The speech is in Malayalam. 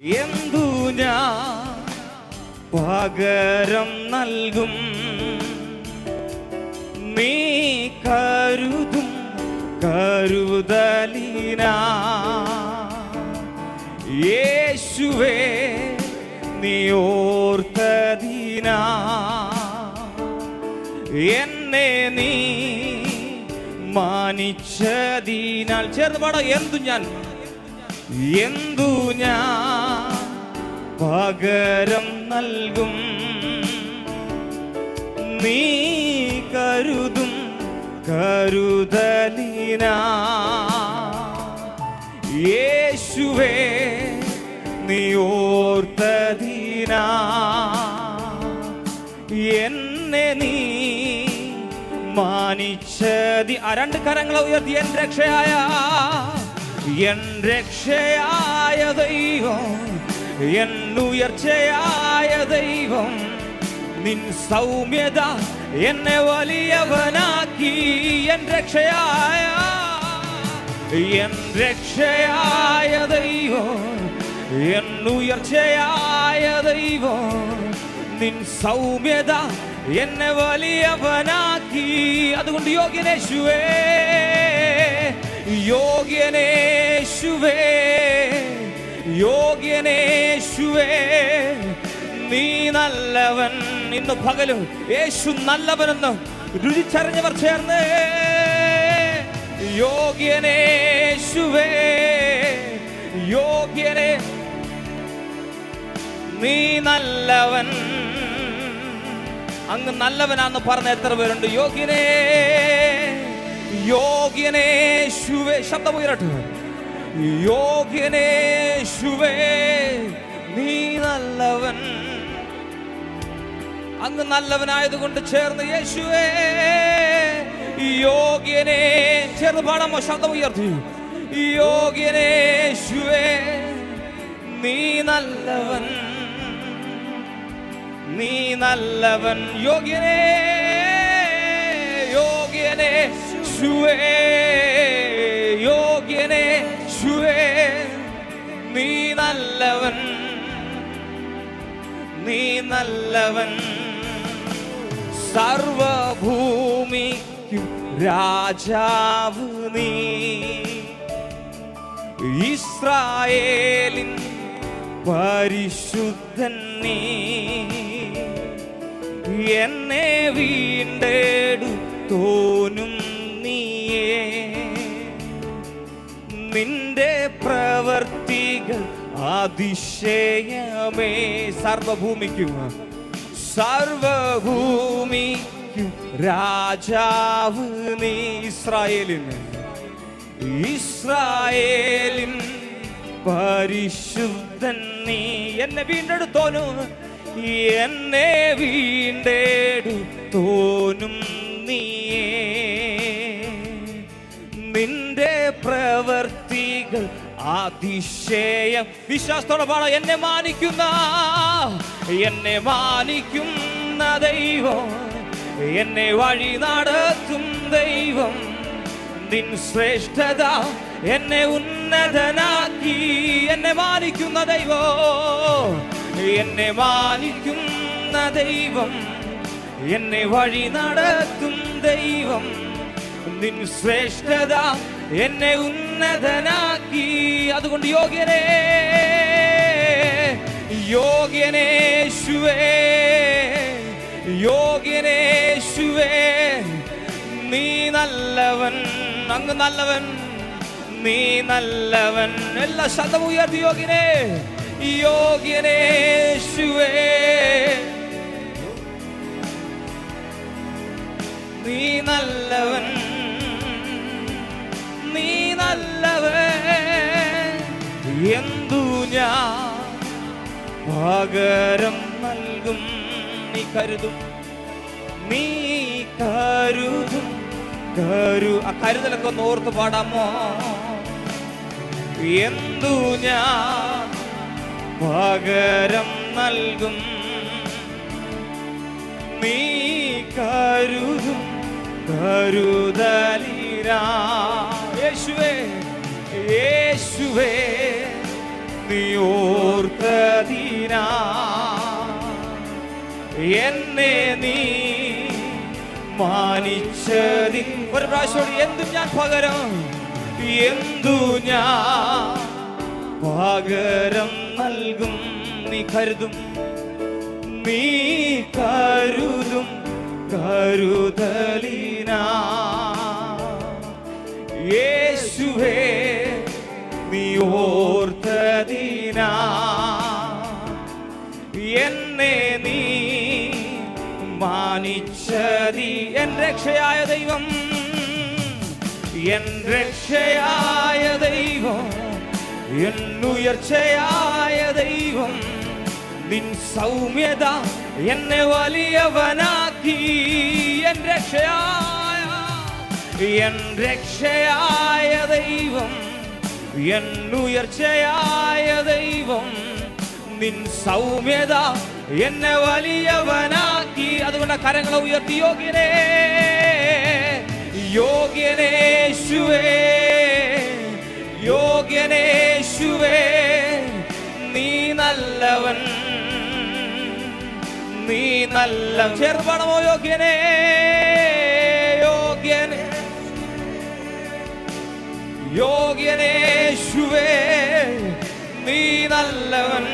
എന്തു ഞാൻ പകരം നൽകും? നീ കരുതും കരുതലിനാ യേശുവേ, നീ ഓർത്തതിനാ എന്നെ നീ മാനിച്ചതിനാൽ. ചേർന്ന് പാടാ. എന്തു ഞാൻ പകരം നൽകും? നീ കരുതും കരുതലിനാ യേശുവേ, നീ ഓർത്തതിനാ എന്നെ നീ മാനിച്ചതി. രണ്ട് കരങ്ങളെ ഉയർത്തി. എൻ രക്ഷയായ ദൈവം, എൻ ഉയർച്ചയായ ദൈവം, നിൻ സൗമ്യത എന്നെ വലിയവനാക്കി. എൻ രക്ഷയായ ദൈവം, എൻ ഉയർച്ചയായ ദൈവം, നിൻ സൗമ്യത എന്നെ വലിയവനാക്കി. അതുകൊണ്ട് യോഗ്യനേശുവേ, യോഗ്യനേശുവേ, യോഗ്യനേശുവേ, നീ നല്ലവൻ. ഇന്ന് പകലും യേശു നല്ലവനെന്ന് രുചിച്ചറിഞ്ഞവർ ചേർന്ന് യോഗ്യനേശുവേ, യോഗ്യനേ, നീ നല്ലവൻ. അങ്ങ് നല്ലവനാന്ന് പറഞ്ഞ എത്ര പേരുണ്ട്? യോഗ്യനേശുവേ, ശബ്ദം ഉയരട്ടെ. യോഗ്യനേശുവേ, നീ നല്ലവൻ. അങ്ങ് നല്ലവനായതുകൊണ്ട് ചേർന്ന് യേശുവേ, യോഗ്യനേ, ചേർന്ന് പാടാമോ? ശബ്ദം ഉയർത്തി. യോഗ്യനേശുവേ, നീ നല്ലവൻ, നീ നല്ലവൻ. യോഗ്യനേശുവേ, യോഗ്യനേശുവേ, നീ നല്ലവൻ, നീ നല്ലവൻ. സർവഭൂമിക്കും രാജാവ് നീ, ഇസ്രായേലിൻ പരിശുദ്ധൻ നീ, എന്നെ വീണ്ടെടുത്തോനും നീയേ, നിന്റെ പ്രവർത്തികൾ അതിശയമേ. സർവഭൂമിക്കും രാജാവ് നീ, ഇസ്രായേലിൻ പരിശുദ്ധൻ നീ, എന്നെ വീണ്ടെടുത്തോനും, എന്നെ വീണ്ടെടുത്തോനും നീയേ, നിന്റെ പ്രവർത്തികൾ അതിശയം. വിശ്വാസത്തോടെ പാടാം. എന്നെ മാനിക്കുന്ന ദൈവം, എന്നെ വഴി നടത്തും ദൈവം, നിൻ ശ്രേഷ്ഠത എന്നെ ഉന്നതനാക്കി. എന്നെ മാനിക്കുന്ന ദൈവം, എന്നെ മാനിക്കുന്ന ദൈവം, എന്നെ വഴി നടത്തും ദൈവം, നിൻ ശ്രേഷ്ഠത എന്നെ ഉന്നതനാക്കി. അതുകൊണ്ട് യോഗ്യനേശുവേ, യോഗ്യനേശുവേ, നീ നല്ലവൻ. അങ്ങ് നല്ലവൻ, നീ നല്ലവൻ. എല്ലാ ശബ്ദം ഉയർത്തി. യോഗ്യനേശുവേ, നീ നല്ലവൻ, നീ നല്ലവൻ. എന്തു ഞാൻ പകരം നൽകും? നീ കരുതും, നീ കരുതും കരുതലൊക്കെ ഒന്ന് ഓർത്ത് പാടാമോ? എന്തു ഞാൻ പകരം നൽകും? നീ കരുതും കരുതലിനാ യേശുവേ, യേശുവേ, നീ ഓർത്ത് എന്നെ നീ മാനിച്ചതി. ഒരു പ്രാവശ്യം എന്തു ഞാൻ പകരം, എന്തു ഞാൻ പകരം നൽകും. നീ കരുതും, നീ കരുതും കരുതലിനാ. യേശുവേ നീ ഓർത്തതിനാ എന്നെ നീ മാനിച്ചതി. എൻ രക്ഷയായ ദൈവം, എൻ രക്ഷയായ ദൈവം, എൻ ഉയർച്ചയായ ദൈവം, നിൻ സൗമ്യത എന്നെ വലിയവനാക്കി. എൻ രക്ഷയായ ദൈവം, എൻ ഉയർച്ചയായ ദൈവം, നിൻ സൗമ്യത എന്നെ വലിയവനാക്കി. അതുകൊണ്ട് കരങ്ങളെ ഉയർത്തി യോഗ്യനേ, യോഗ്യനേശുവേ, യോഗ്യനേശുവേ, നീ നല്ലവൻ, നീ നല്ല. ചേർപ്പാണമോ യോഗ്യനേ, യോഗ്യനേ, യോഗ്യനേശുവേ, നീ നല്ലവൻ,